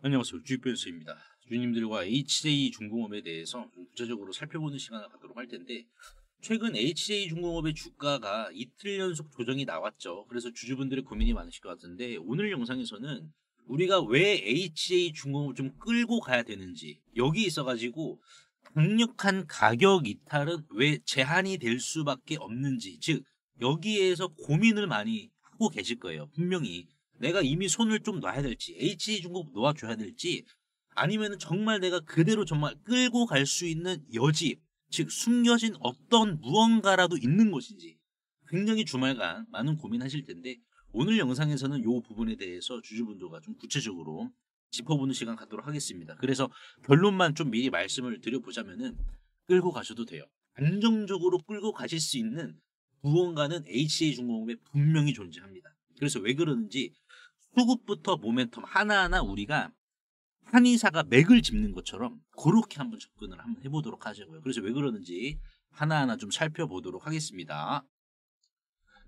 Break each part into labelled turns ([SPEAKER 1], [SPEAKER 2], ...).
[SPEAKER 1] 안녕하세요. 주식변수입니다. 주님들과 HJ중공업에 대해서 좀 구체적으로 살펴보는 시간을 갖도록 할 텐데, 최근 HJ중공업의 주가가 이틀 연속 조정이 나왔죠. 그래서 주주분들의 고민이 많으실 것 같은데, 오늘 영상에서는 우리가 왜 HJ중공업을 좀 끌고 가야 되는지, 여기 있어가지고 강력한 가격 이탈은 왜 제한이 될 수밖에 없는지, 즉 여기에서 고민을 많이 하고 계실 거예요. 분명히 내가 이미 손을 좀 놔야 될지, HJ중공업 놓아줘야 될지, 아니면 정말 내가 그대로 정말 끌고 갈 수 있는 여지, 즉 숨겨진 어떤 무언가라도 있는 것인지 굉장히 주말간 많은 고민하실 텐데, 오늘 영상에서는 이 부분에 대해서 주주분들과 좀 구체적으로 짚어보는 시간 갖도록 하겠습니다. 그래서 결론만 좀 미리 말씀을 드려보자면은, 끌고 가셔도 돼요. 안정적으로 끌고 가실 수 있는 무언가는 HJ중공업에 분명히 존재합니다. 그래서 왜 그러는지, 수급부터 모멘텀 하나하나 우리가 한의사가 맥을 짚는 것처럼 그렇게 한번 접근을 한번 해보도록 하자고요. 그래서 왜 그러는지 하나하나 좀 살펴보도록 하겠습니다.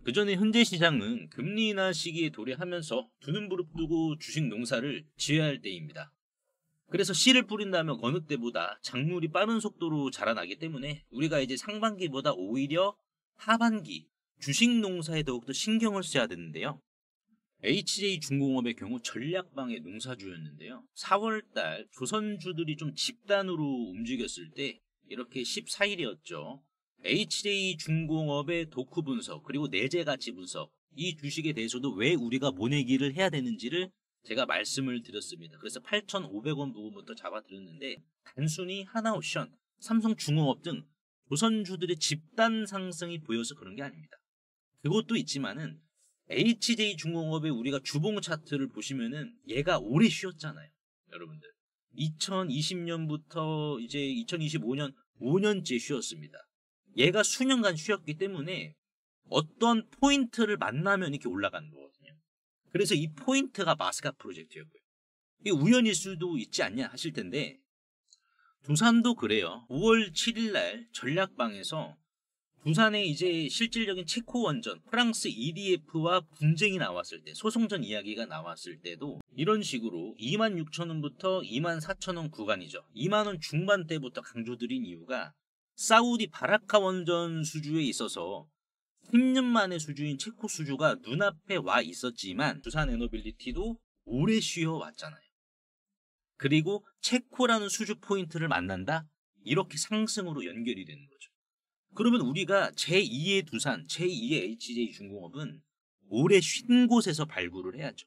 [SPEAKER 1] 그 전에 현재 시장은 금리 인하 시기에 도래하면서 두 눈 부릅뜨고 주식 농사를 지어야 할 때입니다. 그래서 씨를 뿌린다면 어느 때보다 작물이 빠른 속도로 자라나기 때문에 우리가 이제 상반기보다 오히려 하반기 주식 농사에 더욱더 신경을 써야 되는데요. HJ중공업의 경우 전략방의 농사주였는데요. 4월달 조선주들이 좀 집단으로 움직였을 때 이렇게 14일이었죠. HJ중공업의 도크 분석 그리고 내재 가치 분석, 이 주식에 대해서도 왜 우리가 모내기를 해야 되는지를 제가 말씀을 드렸습니다. 그래서 8,500원 부분부터 잡아드렸는데, 단순히 하나옵션, 삼성중공업 등 조선주들의 집단 상승이 보여서 그런 게 아닙니다. 그것도 있지만은 HJ중공업의 우리가 주봉 차트를 보시면은 얘가 오래 쉬었잖아요. 여러분들 2020년부터 이제 2025년 5년째 쉬었습니다. 얘가 수년간 쉬었기 때문에 어떤 포인트를 만나면 이렇게 올라가는 거거든요. 그래서 이 포인트가 마스카 프로젝트였고요. 이게 우연일 수도 있지 않냐 하실 텐데, 두산도 그래요. 5월 7일 날 전략방에서 두산의 이제 실질적인 체코 원전 프랑스 EDF와 분쟁이 나왔을 때, 소송전 이야기가 나왔을 때도 이런 식으로 26,000원부터 24,000원 구간이죠. 2만원 중반대부터 강조드린 이유가, 사우디 바라카 원전 수주에 있어서 10년 만의 수주인 체코 수주가 눈앞에 와 있었지만 두산 에너빌리티도 오래 쉬어왔잖아요. 그리고 체코라는 수주 포인트를 만난다? 이렇게 상승으로 연결이 되는 거죠. 그러면 우리가 제2의 두산, 제2의 HJ중공업은 오래 쉰 곳에서 발굴을 해야죠.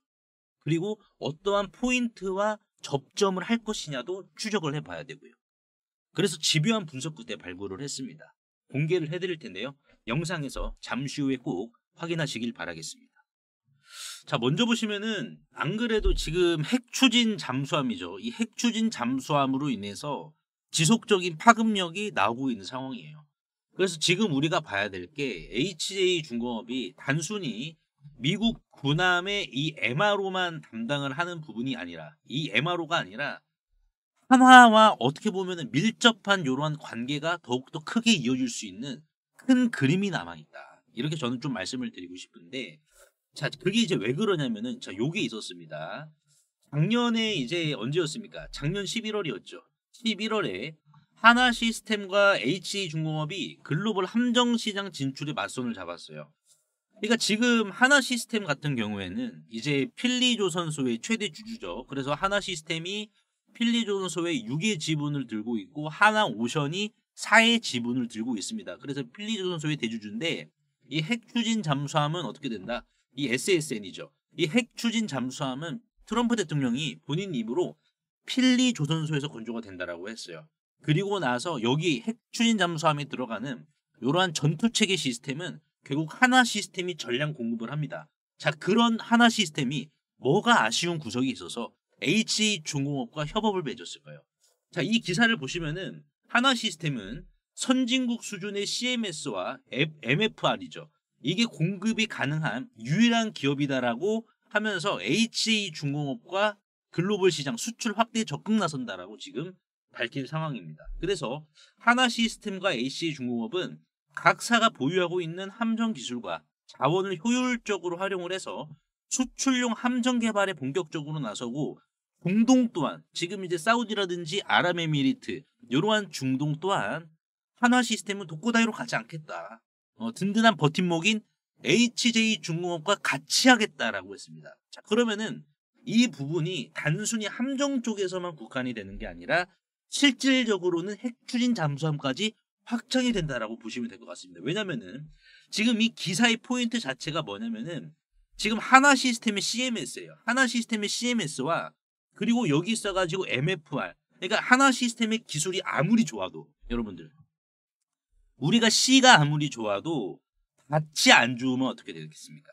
[SPEAKER 1] 그리고 어떠한 포인트와 접점을 할 것이냐도 추적을 해봐야 되고요. 그래서 집요한 분석 끝에 발굴을 했습니다. 공개를 해드릴 텐데요. 영상에서 잠시 후에 꼭 확인하시길 바라겠습니다. 자, 먼저 보시면은 안 그래도 지금 핵추진 잠수함이죠. 이 핵추진 잠수함으로 인해서 지속적인 파급력이 나오고 있는 상황이에요. 그래서 지금 우리가 봐야 될 게, HJ중공업이 단순히 미국 군함의 이 MRO만 담당을 하는 부분이 아니라, 이 MRO가 아니라 한화와 어떻게 보면 밀접한 이러한 관계가 더욱더 크게 이어질 수 있는 큰 그림이 남아있다. 이렇게 저는 좀 말씀을 드리고 싶은데, 자, 그게 이제 왜 그러냐면은, 자, 요게 있었습니다. 작년에 이제 언제였습니까? 작년 11월이었죠. 11월에 하나시스템과 HJ중공업이 글로벌 함정시장 진출에 맞선을 잡았어요. 그러니까 지금 하나시스템 같은 경우에는 이제 필리조선소의 최대 주주죠. 그래서 하나시스템이 필리조선소의 6의 지분을 들고 있고, 하나오션이 4의 지분을 들고 있습니다. 그래서 필리조선소의 대주주인데, 이 핵추진 잠수함은 어떻게 된다? 이 SSN이죠. 이 핵추진 잠수함은 트럼프 대통령이 본인 입으로 필리조선소에서 건조가 된다라고 했어요. 그리고 나서 여기 핵추진 잠수함에 들어가는 이러한 전투체계 시스템은 결국 하나 시스템이 전량 공급을 합니다. 자, 그런 하나 시스템이 뭐가 아쉬운 구석이 있어서 HJ중공업과 협업을 맺었을까요? 자, 이 기사를 보시면은 하나 시스템은 선진국 수준의 CMS와 MFR이죠. 이게 공급이 가능한 유일한 기업이다라고 하면서 HJ중공업과 글로벌 시장 수출 확대에 적극 나선다라고 지금 밝힌 상황입니다. 그래서 하나 시스템과 HJ중공업은 각사가 보유하고 있는 함정 기술과 자원을 효율적으로 활용을 해서 수출용 함정 개발에 본격적으로 나서고, 중동 또한 지금 이제 사우디라든지 아랍에미리트 이러한 중동 또한 한화 시스템은 독고다이로 가지 않겠다. 든든한 버팀목인 HJ중공업과 같이 하겠다라고 했습니다. 자, 그러면은 이 부분이 단순히 함정 쪽에서만 국한이 되는 게 아니라 실질적으로는 핵 추진 잠수함까지 확장이 된다라고 보시면 될 것 같습니다. 왜냐면은 지금 이 기사의 포인트 자체가 뭐냐면은 지금 하나 시스템의 CMS예요. 하나 시스템의 CMS와 그리고 여기 있어가지고 MFR. 그러니까 하나 시스템의 기술이 아무리 좋아도 여러분들 우리가 C가 아무리 좋아도 같이 안 좋으면 어떻게 되겠습니까?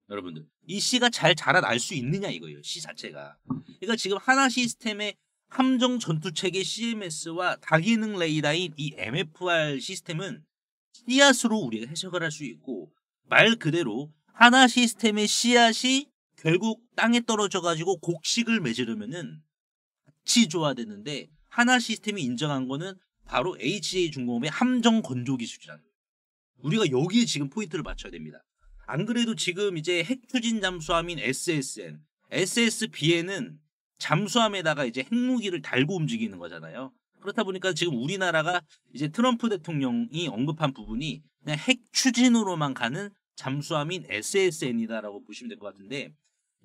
[SPEAKER 1] 여러분들 이 C가 잘 자라날 수 있느냐 이거예요. C 자체가. 그러니까 지금 하나 시스템의 함정 전투체계 CMS와 다기능 레이더인 이 MFR 시스템은 씨앗으로 우리가 해석을 할 수 있고 말 그대로 하나 시스템의 씨앗이 결국 땅에 떨어져 가지고 곡식을 맺으려면은 같이 줘야 되는데 하나 시스템이 인정한 거는 바로 HJ중공업의 함정 건조 기술이라는 거예요. 우리가 여기에 지금 포인트를 맞춰야 됩니다. 안 그래도 지금 이제 핵추진 잠수함인 SSN, SSB에는 잠수함에다가 이제 핵무기를 달고 움직이는 거잖아요. 그렇다 보니까 지금 우리나라가 이제 트럼프 대통령이 언급한 부분이 그냥 핵추진으로만 가는 잠수함인 SSN이다라고 보시면 될 것 같은데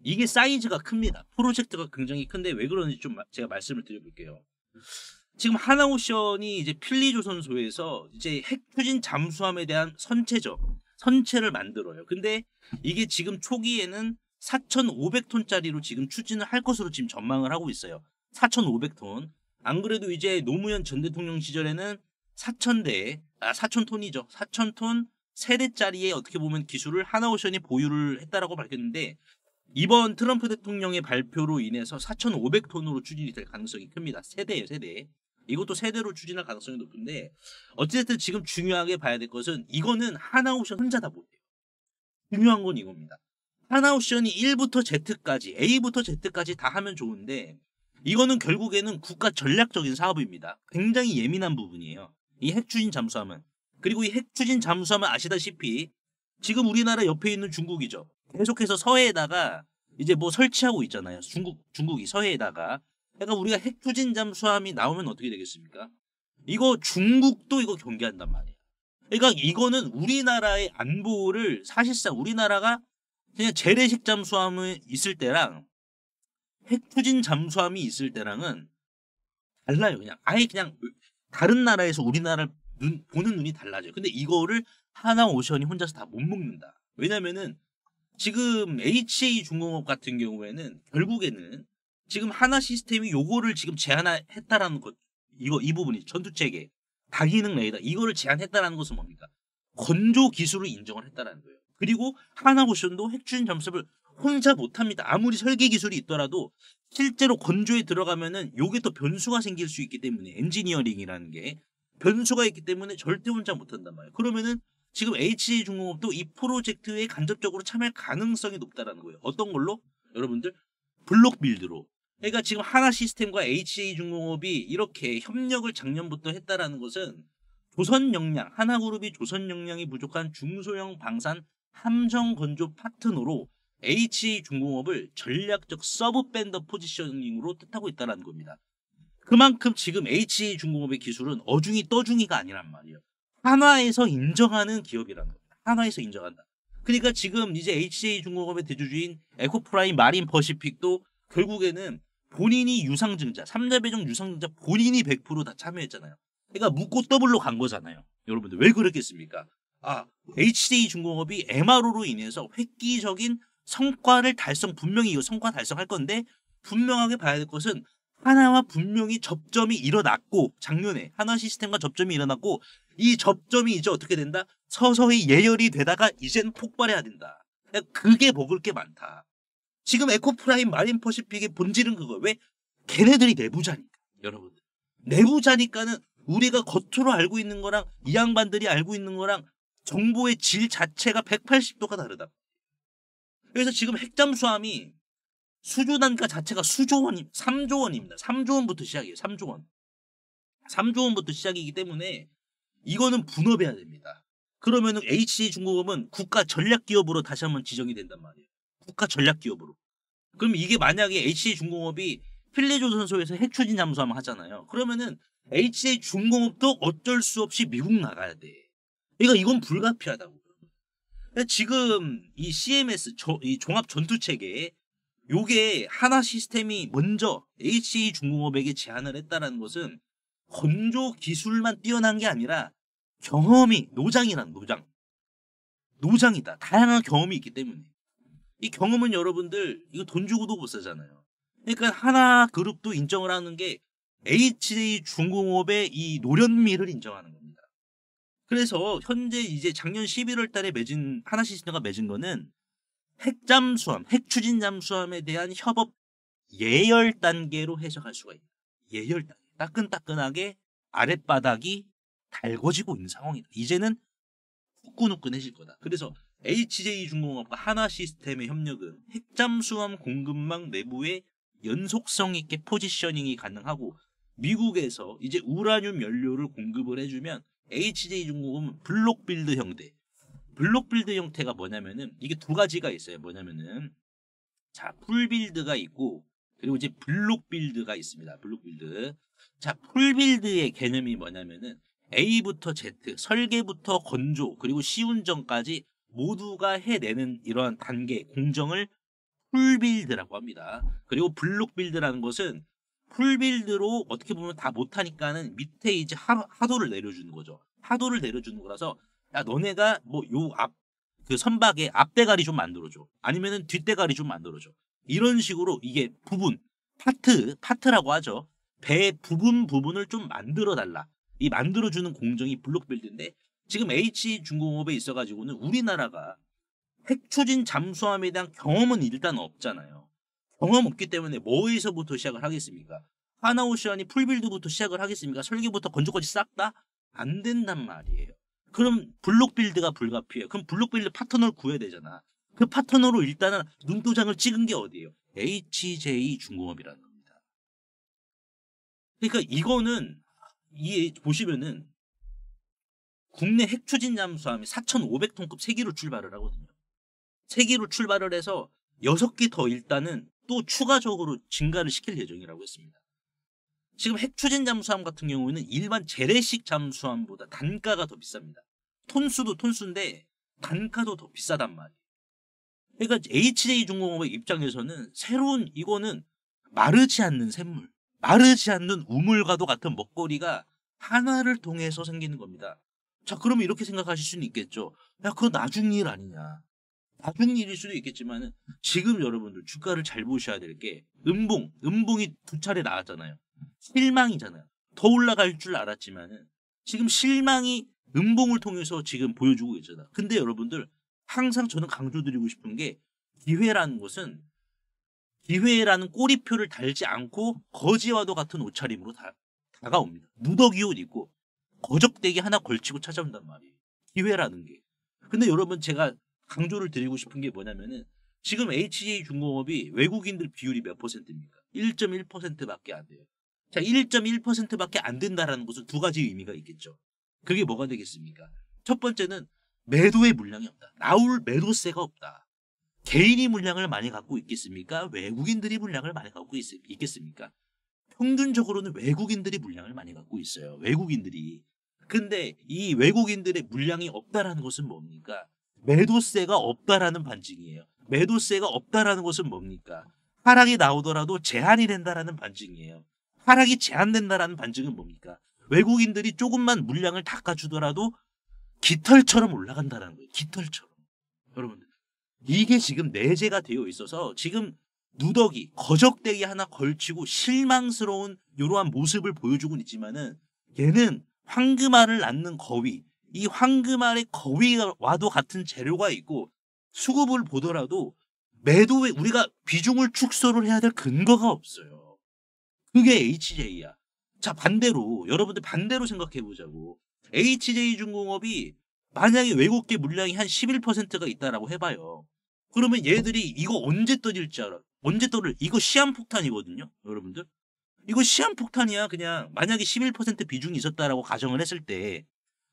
[SPEAKER 1] 이게 사이즈가 큽니다. 프로젝트가 굉장히 큰데 왜 그런지 좀 제가 말씀을 드려볼게요. 지금 하나오션이 이제 필리조선소에서 이제 핵추진 잠수함에 대한 선체를 만들어요. 근데 이게 지금 초기에는 4,500톤짜리로 지금 추진을 할 것으로 지금 전망을 하고 있어요. 4,500톤. 안 그래도 이제 노무현 전 대통령 시절에는 4,000톤이죠. 4,000톤 세대짜리의 어떻게 보면 기술을 하나오션이 보유를 했다라고 밝혔는데 이번 트럼프 대통령의 발표로 인해서 4,500톤으로 추진이 될 가능성이 큽니다. 세대예요, 세대. 이것도 세대로 추진할 가능성이 높은데 어쨌든 지금 중요하게 봐야 될 것은 이거는 하나오션 혼자다 못해요. 중요한 건 이겁니다. 하나오션이 1부터 Z까지 A부터 Z까지 다 하면 좋은데 이거는 결국에는 국가 전략적인 사업입니다. 굉장히 예민한 부분이에요. 이 핵추진 잠수함은. 그리고 이 핵추진 잠수함은 아시다시피 지금 우리나라 옆에 있는 중국이죠. 계속해서 서해에다가 이제 뭐 설치하고 있잖아요. 중국이 서해에다가. 그러니까 우리가 핵추진 잠수함이 나오면 어떻게 되겠습니까? 이거 중국도 이거 경계한단 말이에요. 그러니까 이거는 우리나라의 안보를 사실상 우리나라가 그냥 재래식 잠수함이 있을 때랑 핵추진 잠수함이 있을 때랑은 달라요. 그냥 아예 그냥 다른 나라에서 우리나라를 보는 눈이 달라져요. 근데 이거를 하나오션이 혼자서 다 못 먹는다. 왜냐면은 지금 HJ중공업 같은 경우에는 결국에는 지금 하나 시스템이 요거를 지금 제한했다라는 것, 이 부분이 전투체계, 다기능 레이더 이거를 제한했다라는 것은 뭡니까? 건조 기술을 인정을 했다라는 거예요. 그리고 하나오션도 핵추진 잠수함을 혼자 못합니다. 아무리 설계 기술이 있더라도 실제로 건조에 들어가면은 요게 또 변수가 생길 수 있기 때문에 엔지니어링이라는 게 변수가 있기 때문에 절대 혼자 못한단 말이에요. 그러면은 지금 HJ중공업도 이 프로젝트에 간접적으로 참여할 가능성이 높다라는 거예요. 어떤 걸로? 여러분들 블록 빌드로. 그러니까 지금 하나 시스템과 HJ중공업이 이렇게 협력을 작년부터 했다라는 것은 조선 역량, 하나그룹이 조선 역량이 부족한 중소형 방산 함정 건조 파트너로 HJ중공업을 전략적 서브 밴더 포지셔닝으로 뜻하고 있다는 겁니다. 그만큼 지금 HJ중공업의 기술은 어중이 떠중이가 아니란 말이에요. 한화에서 인정하는 기업이라는 겁니다. 한화에서 인정한다. 그러니까 지금 이제 HJ중공업의 대주주인 에코프라임 마린 퍼시픽도 결국에는 본인이 유상증자, 3자 배정 유상증자 본인이 100% 다 참여했잖아요. 그러니까 묻고 더블로 간 거잖아요. 여러분들 왜 그랬겠습니까? HJ중공업이 MRO로 인해서 획기적인 성과를 분명히 이거 성과 달성할 건데 분명하게 봐야 될 것은 하나와 분명히 접점이 일어났고 작년에 하나 시스템과 접점이 일어났고 이 접점이 이제 어떻게 된다? 서서히 예열이 되다가 이젠 폭발해야 된다. 그게 먹을 게 많다. 지금 에코프라임 마린퍼시픽의 본질은 그거. 왜? 걔네들이 내부자니까. 여러분들. 내부자니까는 우리가 겉으로 알고 있는 거랑 이 양반들이 알고 있는 거랑 정보의 질 자체가 180도가 다르다. 그래서 지금 핵잠수함이 수주 단가 자체가 3조 원입니다. 3조 원부터 시작이에요. 3조 원. 3조 원부터 시작이기 때문에 이거는 분업해야 됩니다. 그러면은 HJ중공업은 국가 전략 기업으로 다시 한번 지정이 된단 말이에요. 국가 전략 기업으로. 그럼 이게 만약에 HJ중공업이 필리조선소에서 핵 추진 잠수함 하잖아요. 그러면은 HJ중공업도 어쩔 수 없이 미국 나가야 돼. 그러니까 이건 불가피하다고. 지금 이 CMS 이 종합 전투 체계 요게 하나 시스템이 먼저 HJ중공업에게 제안을 했다는 것은 건조 기술만 뛰어난 게 아니라 경험이 노장이다. 다양한 경험이 있기 때문에 이 경험은 여러분들 이거 돈 주고도 못 사잖아요. 그러니까 하나 그룹도 인정을 하는 게 HJ중공업의 이 노련미를 인정하는 겁니다. 그래서 현재 이제 작년 11월 달에 맺은 하나 시스템과 맺은 거는 핵잠수함, 핵추진 잠수함에 대한 협업 예열 단계로 해석할 수가 있다. 예열 단계. 따끈따끈하게 아랫바닥이 달궈지고 있는 상황이다. 이제는 후끈후끈해질 거다. 그래서 HJ중공업과 하나 시스템의 협력은 핵잠수함 공급망 내부의 연속성 있게 포지셔닝이 가능하고 미국에서 이제 우라늄 연료를 공급을 해주면 HJ중공업은 블록빌드 형태. 블록빌드 형태가 뭐냐면은 이게 두 가지가 있어요. 뭐냐면은 자 풀빌드가 있고 그리고 이제 블록빌드가 있습니다. 블록빌드. 자 풀빌드의 개념이 뭐냐면은 A부터 Z 설계부터 건조 그리고 시운전까지 모두가 해내는 이러한 단계 공정을 풀빌드라고 합니다. 그리고 블록빌드라는 것은 풀빌드로 어떻게 보면 다 못하니까는 밑에 이제 하도를 내려주는 거죠. 하도를 내려주는 거라서 야 너네가 뭐 요 앞 그 선박에 앞대가리 좀 만들어줘. 아니면은 뒷대가리 좀 만들어줘. 이런 식으로 이게 부분 파트라고 하죠. 배 부분을 좀 만들어 달라. 이 만들어주는 공정이 블록빌드인데 지금 HJ중공업에 있어가지고는 우리나라가 핵추진 잠수함에 대한 경험은 일단 없잖아요. 경험 없기 때문에 뭐에서부터 시작을 하겠습니까? 하나오션이 풀빌드부터 시작을 하겠습니까? 설계부터 건조까지 싹 다 안 된단 말이에요. 그럼 블록빌드가 불가피해요. 그럼 블록빌드 파트너를 구해야 되잖아. 그 파트너로 일단은 눈도장을 찍은 게 어디예요? HJ중공업이라는 겁니다. 그러니까 이거는 보시면은 국내 핵추진 잠수함이 4,500톤급 3기로 출발을 하거든요. 3기로 출발을 해서 6기 더 일단은 또 추가적으로 증가를 시킬 예정이라고 했습니다. 지금 핵추진 잠수함 같은 경우에는 일반 재래식 잠수함보다 단가가 더 비쌉니다. 톤수도 톤수인데 단가도 더 비싸단 말이에요. 그러니까 HJ중공업의 입장에서는 새로운 이거는 마르지 않는 샘물, 마르지 않는 우물과도 같은 먹거리가 하나를 통해서 생기는 겁니다. 자, 그러면 이렇게 생각하실 수는 있겠죠. 야, 그거 나중 일 아니냐. 나중 일일 수도 있겠지만은 지금 여러분들 주가를 잘 보셔야 될 게 음봉이 2차례 나왔잖아요. 실망이잖아요. 더 올라갈 줄 알았지만은 지금 실망이 음봉을 통해서 지금 보여주고 있잖아. 근데 여러분들 항상 저는 강조드리고 싶은 게 기회라는 것은 기회라는 꼬리표를 달지 않고 거지와도 같은 옷차림으로 다가옵니다. 누더기 옷 입고 거적대기 하나 걸치고 찾아온단 말이에요. 기회라는 게. 근데 여러분 제가 강조를 드리고 싶은 게 뭐냐면은 지금 HJ중공업이 외국인들 비율이 몇 %입니까? 1.1%밖에 안 돼요. 자, 1.1%밖에 안 된다라는 것은 두 가지 의미가 있겠죠. 그게 뭐가 되겠습니까? 첫 번째는 매도의 물량이 없다. 나올 매도세가 없다. 개인이 물량을 많이 갖고 있겠습니까? 외국인들이 물량을 많이 갖고 있겠습니까? 평균적으로는 외국인들이 물량을 많이 갖고 있어요. 외국인들이. 근데 이 외국인들의 물량이 없다라는 것은 뭡니까? 매도세가 없다라는 반증이에요. 매도세가 없다라는 것은 뭡니까? 하락이 나오더라도 제한이 된다라는 반증이에요. 하락이 제한된다라는 반증은 뭡니까? 외국인들이 조금만 물량을 닦아주더라도 깃털처럼 올라간다는 거예요. 깃털처럼. 여러분들 이게 지금 내재가 되어 있어서 지금 누더기, 거적대기 하나 걸치고 실망스러운 이러한 모습을 보여주고 있지만은 얘는 황금알을 낳는 거위, 이 황금알의 거위와도 같은 재료가 있고 수급을 보더라도 매도에 우리가 비중을 축소를 해야 될 근거가 없어요. 그게 HJ야. 자, 반대로 여러분들 반대로 생각해 보자고. HJ중공업이 만약에 외국계 물량이 한 11%가 있다라고 해봐요. 그러면 얘들이 이거 언제 떠질지 알아? 언제 떠를? 이거 시한폭탄이거든요, 여러분들. 이거 시한폭탄이야. 그냥 만약에 11% 비중이 있었다라고 가정을 했을 때.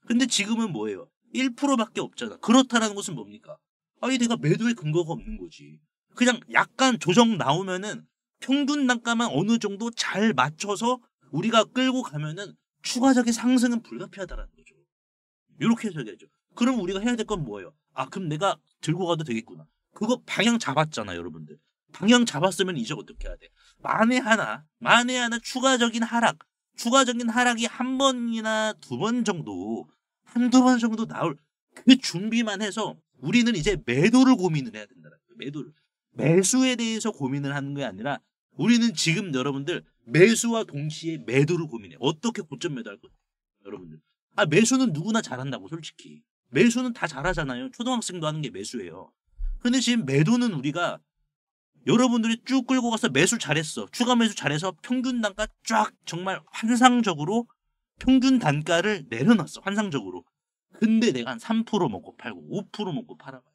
[SPEAKER 1] 근데 지금은 뭐예요? 1%밖에 없잖아. 그렇다라는 것은 뭡니까? 아니 내가 매도의 근거가 없는 거지. 그냥 약간 조정 나오면은 평균 단가만 어느 정도 잘 맞춰서 우리가 끌고 가면은 추가적인 상승은 불가피하다라는 거죠. 이렇게 해서 해야죠. 그럼 우리가 해야 될 건 뭐예요? 아, 그럼 내가 들고 가도 되겠구나. 그거 방향 잡았잖아, 여러분들. 방향 잡았으면 이제 어떻게 해야 돼? 만에 하나 추가적인 하락이 한 번이나 두 번 정도, 한두 번 정도 나올 그 준비만 해서 우리는 이제 매도를 고민을 해야 된다는 거예요. 매도를. 매수에 대해서 고민을 하는 게 아니라 우리는 지금 여러분들 매수와 동시에 매도를 고민해. 어떻게 고점 매도할 거예요, 여러분들. 아, 매수는 누구나 잘한다고, 솔직히. 매수는 다 잘하잖아요. 초등학생도 하는 게 매수예요. 근데 지금 매도는 우리가 여러분들이 쭉 끌고 가서 매수 잘했어. 추가 매수 잘해서 평균 단가 쫙 정말 환상적으로 평균 단가를 내려놨어. 환상적으로. 근데 내가 한 3% 먹고 팔고 5% 먹고 팔아봐요.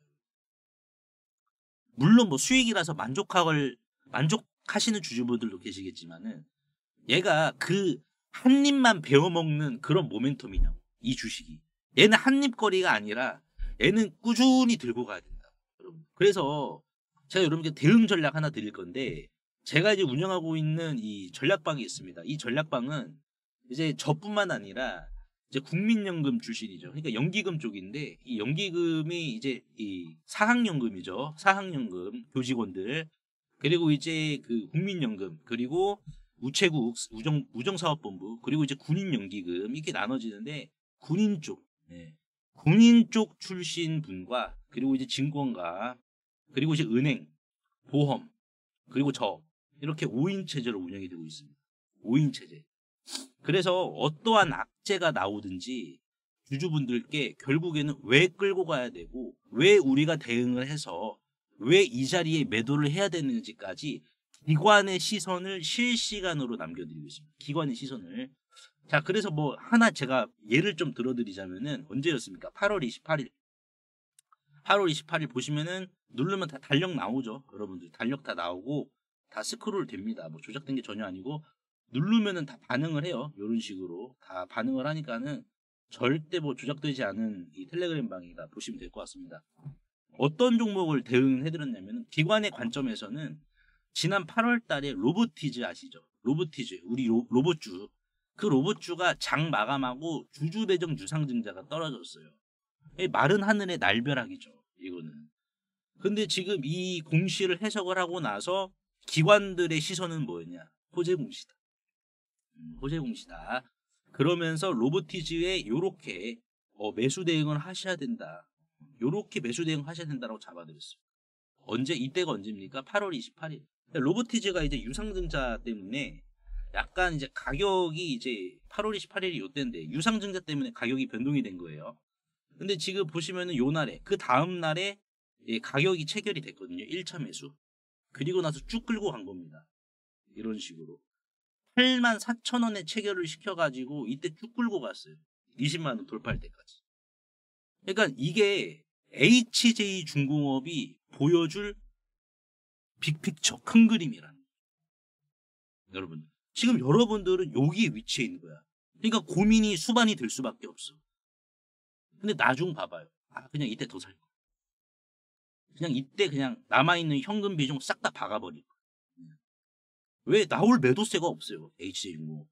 [SPEAKER 1] 물론 뭐 수익이라서 만족하시는 주주분들도 계시겠지만은 얘가 그 한 입만 베어먹는 그런 모멘텀이냐고. 이 주식이. 얘는 한 입거리가 아니라 얘는 꾸준히 들고 가야 된다. 여러분. 그래서 제가 여러분께 대응 전략 하나 드릴 건데, 제가 이제 운영하고 있는 이 전략방이 있습니다. 이 전략방은 이제 저뿐만 아니라 이제 국민연금 출신이죠. 그러니까 연기금 쪽인데, 이 연기금이 이제 이 사학연금이죠. 사학연금 교직원들, 그리고 이제 그 국민연금, 그리고 우체국 우정사업본부, 그리고 이제 군인연기금, 이렇게 나눠지는데, 군인 쪽, 군인 쪽 출신 분과, 그리고 이제 증권가, 그리고 이제 은행, 보험, 그리고 이렇게 5인 체제로 운영이 되고 있습니다. 5인 체제. 그래서 어떠한 악재가 나오든지 주주분들께 결국에는 왜 끌고 가야 되고, 왜 우리가 대응을 해서 왜 이 자리에 매도를 해야 되는지까지 기관의 시선을 실시간으로 남겨드리고 있습니다. 기관의 시선을. 자, 그래서 뭐 하나 제가 예를 좀 들어드리자면은 언제였습니까? 8월 28일. 8월 28일 보시면은 누르면 다 달력 나오죠. 여러분들 달력 다 나오고 다 스크롤 됩니다. 뭐 조작된 게 전혀 아니고 누르면은 다 반응을 해요. 이런 식으로 다 반응을 하니까는 절대 뭐 조작되지 않은 이 텔레그램 방이다 보시면 될 것 같습니다. 어떤 종목을 대응해드렸냐면은 기관의 관점에서는 지난 8월 달에 로보티즈 아시죠? 로보티즈, 우리 로봇주. 그 로봇주가 장 마감하고 주주 배정 유상증자가 떨어졌어요. 마른 하늘의 날벼락이죠, 이거는. 근데 지금 이 공시를 해석을 하고 나서 기관들의 시선은 뭐였냐? 호재 공시다. 호재 공시다. 그러면서 로보티즈에 요렇게 매수 대응을 하셔야 된다. 요렇게 매수 대응 하셔야 된다라고 잡아드렸어요. 이때가 언제입니까? 8월 28일. 로보티즈가 이제 유상증자 때문에 약간 이제 가격이 이제 8월 28일이 요때인데 유상증자 때문에 가격이 변동이 된 거예요. 근데 지금 보시면은 요 날에, 그 다음 날에 가격이 체결이 됐거든요. 1차 매수. 그리고 나서 쭉 끌고 간 겁니다. 이런 식으로. 84,000원에 체결을 시켜가지고 이때 쭉 끌고 갔어요. 20만원 돌파할 때까지. 그러니까 이게 HJ중공업이 보여줄 빅픽처, 큰 그림이라는 거예요. 여러분, 지금 여러분들은 여기에 위치해 있는 거야. 그러니까 고민이 수반이 될 수밖에 없어. 근데 나중 봐봐요. 아, 그냥 이때 더 살 거야. 그냥 이때 그냥 남아있는 현금 비중 싹 다 박아버릴 거야. 왜? 나올 매도세가 없어요. HJ중공업.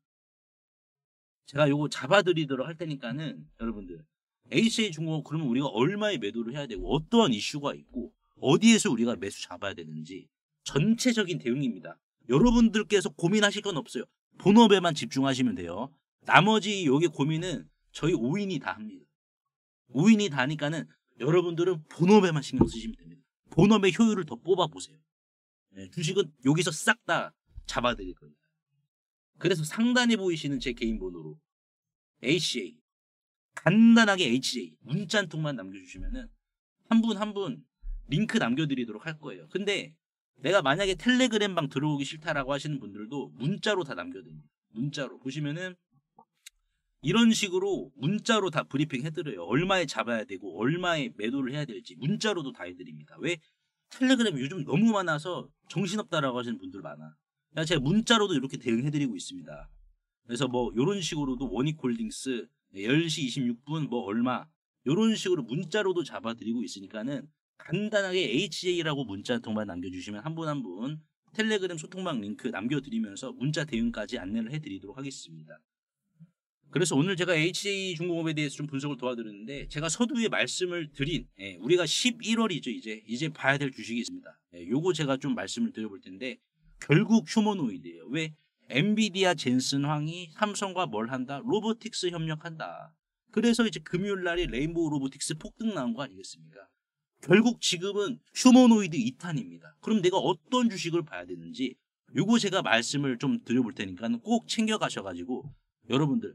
[SPEAKER 1] 제가 요거 잡아드리도록 할 테니까는 여러분들, HJ중공업 그러면 우리가 얼마에 매도를 해야 되고 어떠한 이슈가 있고 어디에서 우리가 매수 잡아야 되는지 전체적인 대응입니다. 여러분들께서 고민하실 건 없어요. 본업에만 집중하시면 돼요. 나머지 여기 고민은 저희 5인이 다 합니다. 5인이 다 하니까는 여러분들은 본업에만 신경 쓰시면 됩니다. 본업의 효율을 더 뽑아보세요. 주식은 여기서 싹 다 잡아드릴 겁니다. 그래서 상단에 보이시는 제 개인 번호로 HJ, 간단하게 HJ 문자 한 통만 남겨주시면은 한 분 한 분 링크 남겨드리도록 할 거예요. 근데 내가 만약에 텔레그램 방 들어오기 싫다라고 하시는 분들도 문자로 다 남겨드립니다. 문자로 보시면은 이런 식으로 문자로 다 브리핑 해드려요. 얼마에 잡아야 되고 얼마에 매도를 해야 될지 문자로도 다 해드립니다. 왜? 텔레그램이 요즘 너무 많아서 정신없다라고 하시는 분들 많아. 제가 문자로도 이렇게 대응해드리고 있습니다. 그래서 뭐 이런 식으로도 원익홀딩스 10시 26분 뭐 얼마 이런 식으로 문자로도 잡아드리고 있으니까는 간단하게 HJ라고 문자 한 통만 남겨주시면 한 분 한 분 텔레그램 소통방 링크 남겨드리면서 문자 대응까지 안내를 해드리도록 하겠습니다. 그래서 오늘 제가 HJ중공업에 대해서 좀 분석을 도와드렸는데 제가 서두에 말씀을 드린 우리가 11월이죠. 이제 봐야 될 주식이 있습니다. 요거 제가 좀 말씀을 드려볼 텐데 결국 휴머노이드예요. 왜? 엔비디아 젠슨 황이 삼성과 뭘 한다? 로보틱스 협력한다. 그래서 이제 금요일 날에 레인보우 로보틱스 폭등 나온 거 아니겠습니까? 결국 지금은 휴머노이드 2탄입니다. 그럼 내가 어떤 주식을 봐야 되는지 요거 제가 말씀을 좀 드려볼 테니까 꼭 챙겨 가셔가지고 여러분들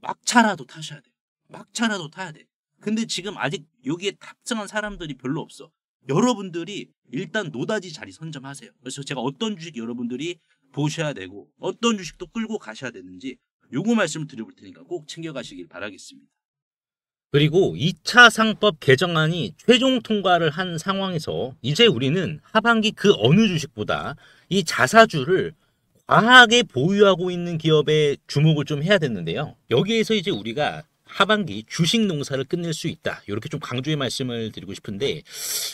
[SPEAKER 1] 막차라도 타셔야 돼요. 막차라도 타야 돼. 근데 지금 아직 여기에 탑승한 사람들이 별로 없어. 여러분들이 일단 노다지 자리 선점하세요. 그래서 제가 어떤 주식 여러분들이 보셔야 되고 어떤 주식도 끌고 가셔야 되는지 요거 말씀을 드려볼 테니까 꼭 챙겨가시길 바라겠습니다.
[SPEAKER 2] 그리고 2차 상법 개정안이 최종 통과를 한 상황에서 이제 우리는 하반기 그 어느 주식보다 이 자사주를 과하게 보유하고 있는 기업에 주목을 좀 해야 되는데요. 여기에서 이제 우리가 하반기 주식 농사를 끝낼 수 있다. 이렇게 좀 강조의 말씀을 드리고 싶은데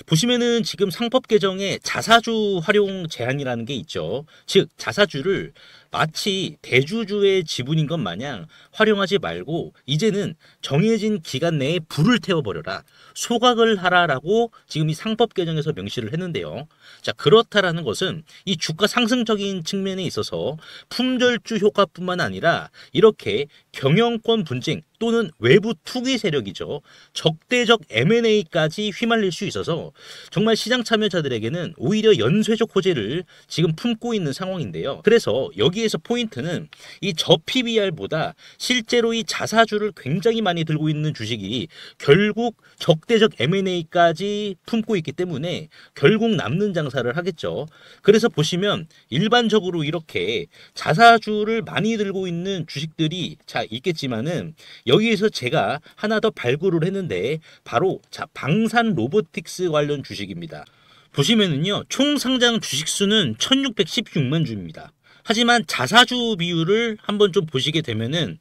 [SPEAKER 2] 보시면은 지금 상법 개정에 자사주 활용 제한이라는 게 있죠. 즉 자사주를 마치 대주주의 지분인 것 마냥 활용하지 말고 이제는 정해진 기간 내에 불을 태워버려라. 소각을 하라라고 지금 이 상법 개정에서 명시를 했는데요. 자, 그렇다라는 것은 이 주가 상승적인 측면에 있어서 품절주 효과뿐만 아니라 이렇게 경영권 분쟁 또는 외부 투기 세력이죠. 적대적 M&A까지 휘말릴 수 있어서 정말 시장 참여자들에게는 오히려 연쇄적 호재를 지금 품고 있는 상황인데요. 그래서 여기에서 포인트는 이 저 PBR보다 실제로 이 자사주를 굉장히 많이 들고 있는 주식이 결국 적대적 M&A까지 품고 있기 때문에 결국 남는 장사를 하겠죠. 그래서 보시면 일반적으로 이렇게 자사주를 많이 들고 있는 주식들이 자 있겠지만은 여기에서 제가 하나 더 발굴을 했는데 바로 자 방산 로보틱스 관련 주식입니다. 보시면은요 총 상장 주식 수는 1616만 주입니다. 하지만 자사주 비율을 한번 좀 보시게 되면은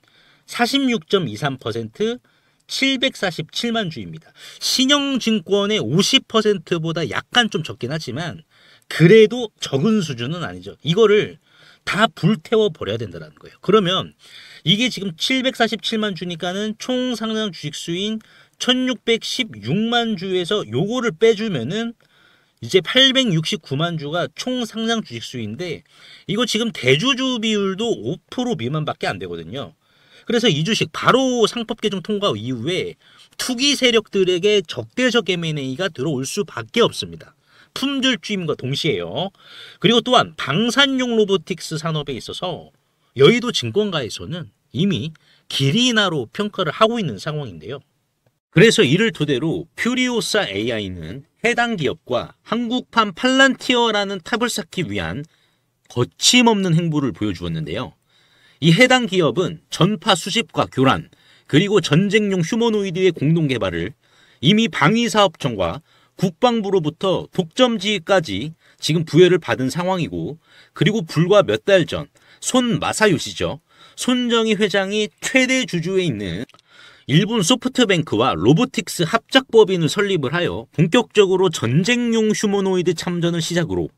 [SPEAKER 2] 46.23% 747만 주입니다. 신영증권의 50%보다 약간 좀 적긴 하지만 그래도 적은 수준은 아니죠. 이거를 다 불태워 버려야 된다는 거예요. 그러면 이게 지금 747만 주니까는 총 상장 주식 수인 1616만 주에서 요거를 빼주면은 이제 869만 주가 총 상장 주식 수인데 이거 지금 대주주 비율도 5% 미만밖에 안 되거든요. 그래서 이 주식 바로 상법 개정 통과 이후에 투기 세력들에게 적대적 M&A가 들어올 수밖에 없습니다. 품절주임과 동시에요. 그리고 또한 방산용 로보틱스 산업에 있어서 여의도 증권가에서는 이미 기리나로 평가를 하고 있는 상황인데요. 그래서 이를 토대로 퓨리오사 AI는 해당 기업과 한국판 팔란티어라는 탑을 쌓기 위한 거침없는 행보를 보여주었는데요. 이 해당 기업은 전파 수집과 교란 그리고 전쟁용 휴머노이드의 공동 개발을 이미 방위사업청과 국방부로부터 독점지휘까지 지금 부여를 받은 상황이고 그리고 불과 몇 달 전 손 마사요시죠. 손정희 회장이 최대 주주에 있는 일본 소프트뱅크와 로보틱스 합작법인을 설립을 하여 본격적으로 전쟁용 휴머노이드 참전을 시작으로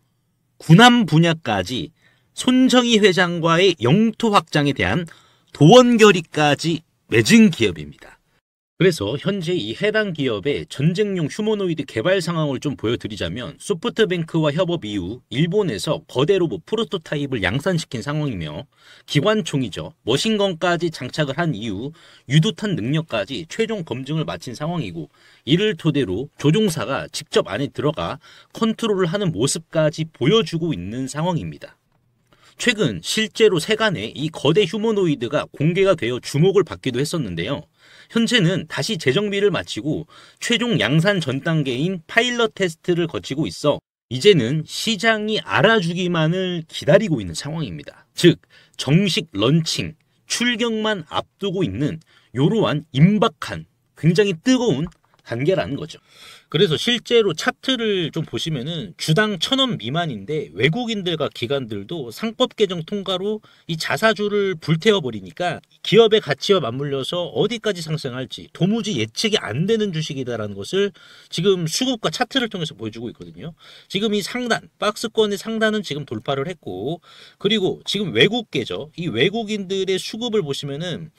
[SPEAKER 2] 군함 분야까지 손정희 회장과의 영토 확장에 대한 도원 결의까지 맺은 기업입니다. 그래서 현재 이 해당 기업의 전쟁용 휴머노이드 개발 상황을 좀 보여드리자면 소프트뱅크와 협업 이후 일본에서 거대 로봇 프로토타입을 양산시킨 상황이며 기관총이죠. 머신건까지 장착을 한 이후 유도탄 능력까지 최종 검증을 마친 상황이고 이를 토대로 조종사가 직접 안에 들어가 컨트롤을 하는 모습까지 보여주고 있는 상황입니다. 최근 실제로 세간에 이 거대 휴머노이드가 공개가 되어 주목을 받기도 했었는데요. 현재는 다시 재정비를 마치고 최종 양산 전 단계인 파일럿 테스트를 거치고 있어 이제는 시장이 알아주기만을 기다리고 있는 상황입니다. 즉 정식 런칭, 출격만 앞두고 있는 이러한 임박한 굉장히 뜨거운 단계라는 거죠. 그래서 실제로 차트를 좀 보시면은 주당 1,000원 미만인데 외국인들과 기관들도 상법 개정 통과로 이 자사주를 불태워 버리니까 기업의 가치와 맞물려서 어디까지 상승할지 도무지 예측이 안 되는 주식이다라는 것을 지금 수급과 차트를 통해서 보여주고 있거든요. 지금 이 상단, 박스권의 상단은 지금 돌파를 했고, 그리고 지금 외국계죠. 이 외국인들의 수급을 보시면은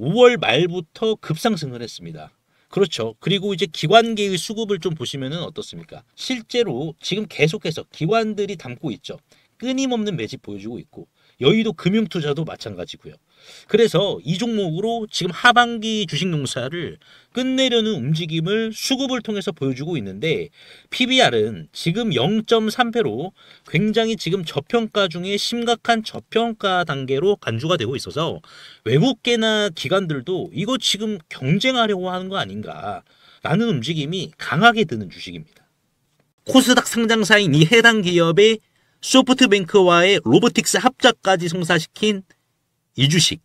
[SPEAKER 2] 5월 말부터 급상승을 했습니다. 그렇죠. 그리고 이제 기관계의 수급을 좀 보시면은 어떻습니까? 실제로 지금 계속해서 기관들이 담고 있죠. 끊임없는 매집 보여주고 있고, 여의도 금융투자도 마찬가지고요. 그래서 이 종목으로 지금 하반기 주식농사를 끝내려는 움직임을 수급을 통해서 보여주고 있는데, PBR은 지금 0.3배로 굉장히 지금 저평가 중에 심각한 저평가 단계로 간주가 되고 있어서 외국계나 기관들도 이거 지금 경쟁하려고 하는 거 아닌가 라는 움직임이 강하게 드는 주식입니다. 코스닥 상장사인 이 해당 기업의 소프트뱅크와의 로보틱스 합작까지 성사시킨 이 주식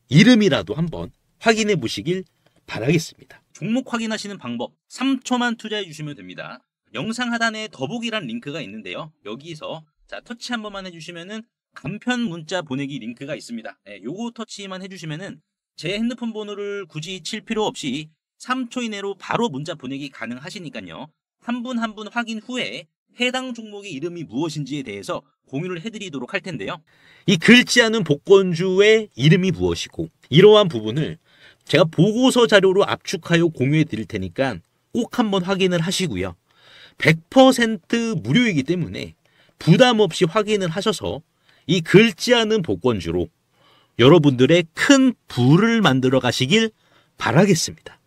[SPEAKER 2] 이름이라도 한번 확인해 보시길 바라겠습니다.
[SPEAKER 1] 종목 확인하시는 방법 3초만 투자해 주시면 됩니다. 영상 하단에 더보기란 링크가 있는데요. 여기서 자 터치 한 번만 해주시면은 간편 문자 보내기 링크가 있습니다. 요거 터치만 해주시면은 제 핸드폰 번호를 굳이 칠 필요 없이 3초 이내로 바로 문자 보내기 가능하시니까요. 한 분 한 분 확인 후에 해당 종목의 이름이 무엇인지에 대해서 공유를 해드리도록 할 텐데요.
[SPEAKER 2] 이 긁지 않은 복권주의 이름이 무엇이고 이러한 부분을 제가 보고서 자료로 압축하여 공유해 드릴 테니까 꼭 한번 확인을 하시고요. 100% 무료이기 때문에 부담 없이 확인을 하셔서 이 긁지 않은 복권주로 여러분들의 큰 부를 만들어 가시길 바라겠습니다.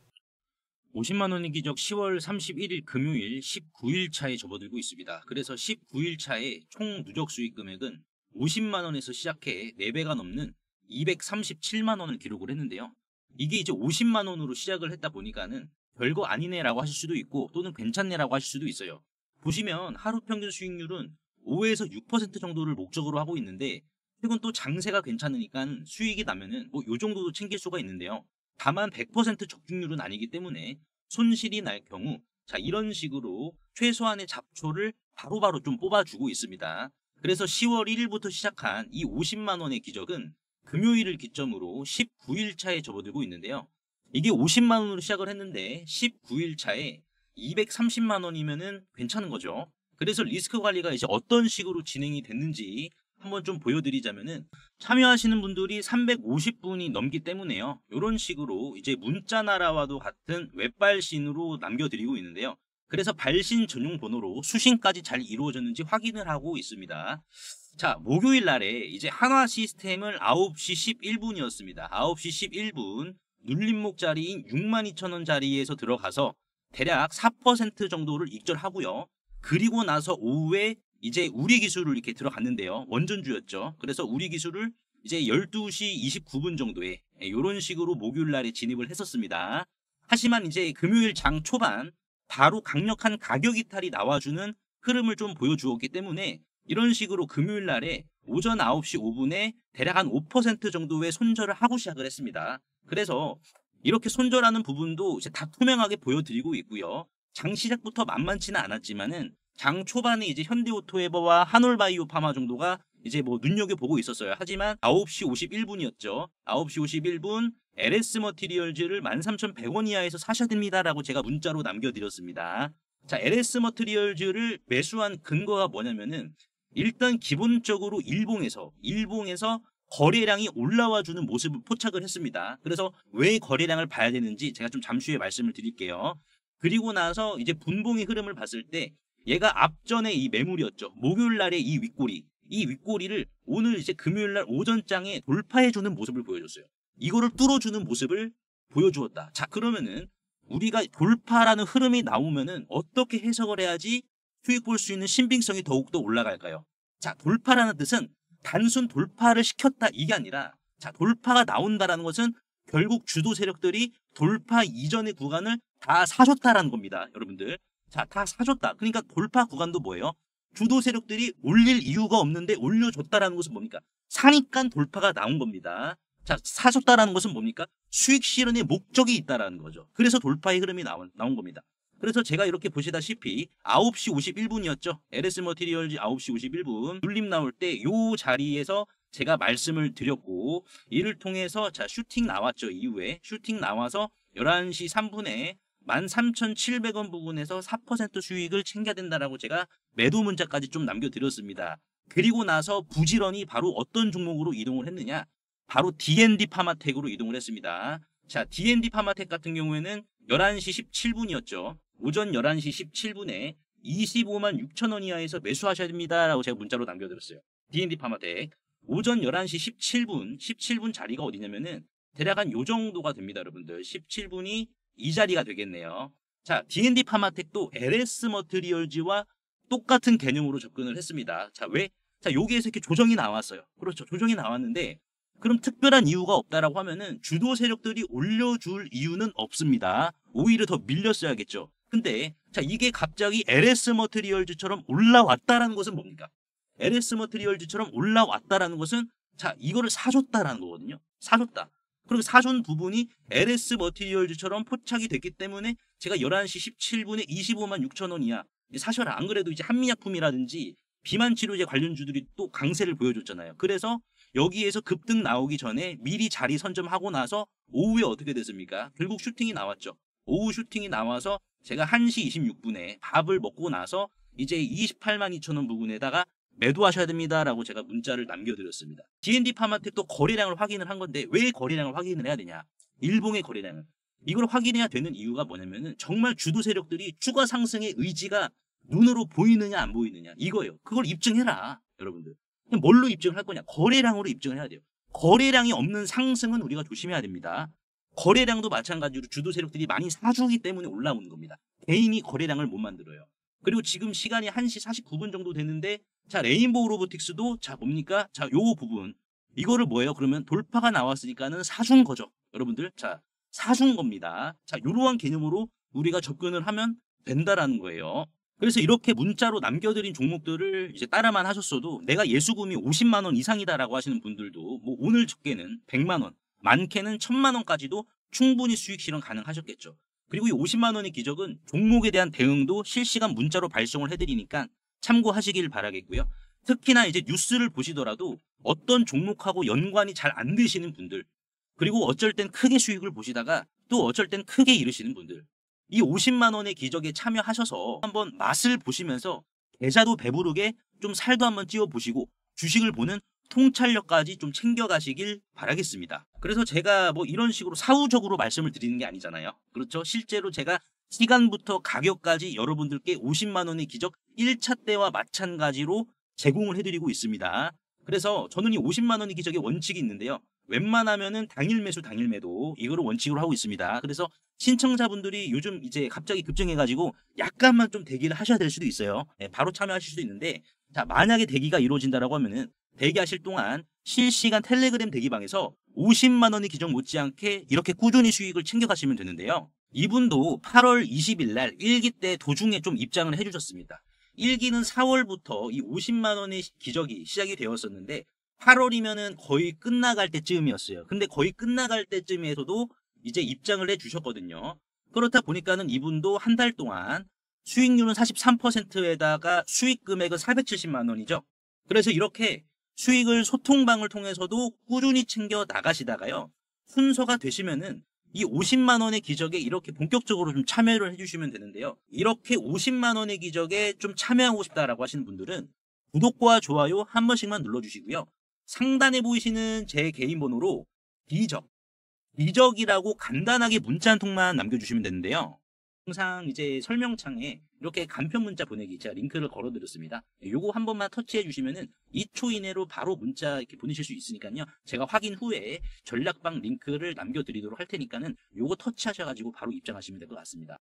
[SPEAKER 1] 50만 원의 기적 10월 31일 금요일 19일 차에 접어들고 있습니다. 그래서 19일 차에 총 누적 수익 금액은 50만 원에서 시작해 4배가 넘는 237만 원을 기록을 했는데요. 이게 이제 50만 원으로 시작을 했다 보니까는 별거 아니네라고 하실 수도 있고 또는 괜찮네라고 하실 수도 있어요. 보시면 하루 평균 수익률은 5에서 6% 정도를 목적으로 하고 있는데 최근 또 장세가 괜찮으니까 수익이 나면은 뭐 요 정도도 챙길 수가 있는데요. 다만 100% 적중률은 아니기 때문에 손실이 날 경우 자 이런 식으로 최소한의 잡초를 바로바로 좀 뽑아주고 있습니다. 그래서 10월 1일부터 시작한 이 50만 원의 기적은 금요일을 기점으로 19일 차에 접어들고 있는데요. 이게 50만 원으로 시작을 했는데 19일 차에 230만 원이면은 괜찮은 거죠. 그래서 리스크 관리가 이제 어떤 식으로 진행이 됐는지 한번 좀 보여드리자면은 참여하시는 분들이 350분이 넘기 때문에요. 이런 식으로 이제 문자 나라와도 같은 웹발신으로 남겨드리고 있는데요. 그래서 발신 전용 번호로 수신까지 잘 이루어졌는지 확인을 하고 있습니다. 자, 목요일 날에 이제 한화 시스템을 9시 11분이었습니다. 9시 11분 눌림목 자리인 62,000원 자리에서 들어가서 대략 4% 정도를 익절하고요. 그리고 나서 오후에 이제 우리 기술을 이렇게 들어갔는데요. 원전주였죠. 그래서 우리 기술을 이제 12시 29분 정도에 이런 식으로 목요일 날에 진입을 했었습니다. 하지만 이제 금요일 장 초반 바로 강력한 가격 이탈이 나와주는 흐름을 좀 보여주었기 때문에 이런 식으로 금요일 날에 오전 9시 5분에 대략 한 5% 정도의 손절을 하고 시작을 했습니다. 그래서 이렇게 손절하는 부분도 이제 다 투명하게 보여드리고 있고요. 장 시작부터 만만치는 않았지만은 장 초반에 이제 현대오토에버와 한올바이오 파마 정도가 이제 뭐 눈여겨보고 있었어요. 하지만 9시 51분이었죠. 9시 51분 LS 머티리얼즈를 13,100원 이하에서 사셔야 됩니다라고 제가 문자로 남겨드렸습니다. 자, LS 머티리얼즈를 매수한 근거가 뭐냐면은 일단 기본적으로 일봉에서 거래량이 올라와주는 모습을 포착을 했습니다. 그래서 왜 거래량을 봐야 되는지 제가 좀 잠시 후에 말씀을 드릴게요. 그리고 나서 이제 분봉의 흐름을 봤을 때 얘가 앞전에 이 매물이었죠. 목요일 날에 이 윗꼬리를 오늘 이제 금요일 날 오전장에 돌파해주는 모습을 보여줬어요. 이거를 뚫어주는 모습을 보여주었다. 자, 그러면은 우리가 돌파라는 흐름이 나오면은 어떻게 해석을 해야지 수익 볼 수 있는 신빙성이 더욱더 올라갈까요? 자, 돌파라는 뜻은 단순 돌파를 시켰다 이게 아니라 자, 돌파가 나온다라는 것은 결국 주도 세력들이 돌파 이전의 구간을 다 사줬다라는 겁니다. 여러분들. 자, 다 사줬다. 그러니까 돌파 구간도 뭐예요? 주도 세력들이 올릴 이유가 없는데 올려줬다라는 것은 뭡니까? 사니까 돌파가 나온 겁니다. 자, 사줬다라는 것은 뭡니까? 수익 실현의 목적이 있다라는 거죠. 그래서 돌파의 흐름이 나온 겁니다. 그래서 제가 이렇게 보시다시피 9시 51분이었죠. LS 머티리얼즈 9시 51분 눌림 나올 때 요 자리에서 제가 말씀을 드렸고, 이를 통해서 자 슈팅 나왔죠. 이후에 슈팅 나와서 11시 3분에 13,700원 부분에서 4% 수익을 챙겨야 된다라고 제가 매도 문자까지 좀 남겨드렸습니다. 그리고 나서 부지런히 바로 어떤 종목으로 이동을 했느냐? 바로 D&D 파마텍으로 이동을 했습니다. 자, D&D 파마텍 같은 경우에는 11시 17분이었죠. 오전 11시 17분에 25만 6천 원 이하에서 매수하셔야 됩니다 라고 제가 문자로 남겨드렸어요. D&D 파마텍 오전 11시 17분 자리가 어디냐면은 대략 한 요 정도가 됩니다. 여러분들 17분이 이 자리가 되겠네요. 자, D&D 파마텍도 LS 머티리얼즈와 똑같은 개념으로 접근을 했습니다. 자, 왜? 자, 여기에서 이렇게 조정이 나왔어요. 그렇죠. 조정이 나왔는데 그럼 특별한 이유가 없다라고 하면은 주도 세력들이 올려줄 이유는 없습니다. 오히려 더 밀렸어야겠죠. 근데 자, 이게 갑자기 LS 머티리얼즈처럼 올라왔다라는 것은 뭡니까? LS 머티리얼즈처럼 올라왔다라는 것은 자, 이거를 사줬다라는 거거든요. 사줬다. 그리고 사준 부분이 LS 머티리얼즈처럼 포착이 됐기 때문에 제가 11시 17분에 25만 6천 원 이하 사셔라. 안 그래도 이제 한미약품이라든지 비만 치료제 관련주들이 또 강세를 보여줬잖아요. 그래서 여기에서 급등 나오기 전에 미리 자리 선점하고 나서 오후에 어떻게 됐습니까? 결국 슈팅이 나왔죠. 오후 슈팅이 나와서 제가 1시 26분에 밥을 먹고 나서 이제 28만 2천 원 부분에다가 매도하셔야 됩니다 라고 제가 문자를 남겨드렸습니다. D&D 파마텍도 거래량을 확인을 한 건데 왜 거래량을 확인을 해야 되냐? 일봉의 거래량을. 이걸 확인해야 되는 이유가 뭐냐면은 정말 주도 세력들이 추가 상승의 의지가 눈으로 보이느냐 안 보이느냐 이거예요. 그걸 입증해라 여러분들. 그냥 뭘로 입증을 할 거냐? 거래량으로 입증을 해야 돼요. 거래량이 없는 상승은 우리가 조심해야 됩니다. 거래량도 마찬가지로 주도 세력들이 많이 사주기 때문에 올라오는 겁니다. 개인이 거래량을 못 만들어요. 그리고 지금 시간이 1시 49분 정도 됐는데 자, 레인보우 로보틱스도 자 뭡니까? 자, 요 부분 이거를 뭐예요? 그러면 돌파가 나왔으니까는 사준 거죠. 여러분들 자, 사준 겁니다. 자, 요러한 개념으로 우리가 접근을 하면 된다라는 거예요. 그래서 이렇게 문자로 남겨드린 종목들을 이제 따라만 하셨어도 내가 예수금이 50만 원 이상이다라고 하시는 분들도 뭐 오늘 적게는 100만 원, 많게는 1000만 원까지도 충분히 수익 실현 가능하셨겠죠. 그리고 이 50만 원의 기적은 종목에 대한 대응도 실시간 문자로 발송을 해드리니까 참고하시길 바라겠고요. 특히나 이제 뉴스를 보시더라도 어떤 종목하고 연관이 잘 안 되시는 분들, 그리고 어쩔 땐 크게 수익을 보시다가 또 어쩔 땐 크게 잃으시는 분들, 이 50만 원의 기적에 참여하셔서 한번 맛을 보시면서 계좌도 배부르게 좀 살도 한번 찌워 보시고 주식을 보는 통찰력까지 좀 챙겨가시길 바라겠습니다. 그래서 제가 뭐 이런 식으로 사후적으로 말씀을 드리는 게 아니잖아요. 그렇죠? 실제로 제가 시간부터 가격까지 여러분들께 50만 원의 기적 1차 때와 마찬가지로 제공을 해드리고 있습니다. 그래서 저는 이 50만 원의 기적의 원칙이 있는데요. 웬만하면은 당일 매수 당일 매도 이거를 원칙으로 하고 있습니다. 그래서 신청자분들이 요즘 이제 갑자기 급증해가지고 약간만 좀 대기를 하셔야 될 수도 있어요. 네, 바로 참여하실 수도 있는데 자, 만약에 대기가 이루어진다라고 하면은 대기하실 동안 실시간 텔레그램 대기방에서 50만 원의 기적 못지않게 이렇게 꾸준히 수익을 챙겨가시면 되는데요. 이분도 8월 20일 날 1기 때 도중에 좀 입장을 해주셨습니다. 1기는 4월부터 이 50만 원의 기적이 시작이 되었었는데 8월이면은 거의 끝나갈 때쯤이었어요. 근데 거의 끝나갈 때쯤에서도 이제 입장을 해주셨거든요. 그렇다 보니까는 이분도 한 달 동안 수익률은 43%에다가 수익 금액은 470만 원이죠. 그래서 이렇게 수익을 소통방을 통해서도 꾸준히 챙겨 나가시다가요. 순서가 되시면은 이 50만 원의 기적에 이렇게 본격적으로 좀 참여를 해주시면 되는데요. 이렇게 50만 원의 기적에 좀 참여하고 싶다라고 하시는 분들은 구독과 좋아요 한 번씩만 눌러주시고요. 상단에 보이시는 제 개인 번호로 이적이라고 간단하게 문자 한 통만 남겨주시면 되는데요. 항상 이제 설명창에 이렇게 간편 문자 보내기 제가 링크를 걸어드렸습니다. 요거 한 번만 터치해 주시면은 2초 이내로 바로 문자 이렇게 보내실 수 있으니까요. 제가 확인 후에 전략방 링크를 남겨드리도록 할 테니까는 요거 터치하셔가지고 바로 입장하시면 될 것 같습니다.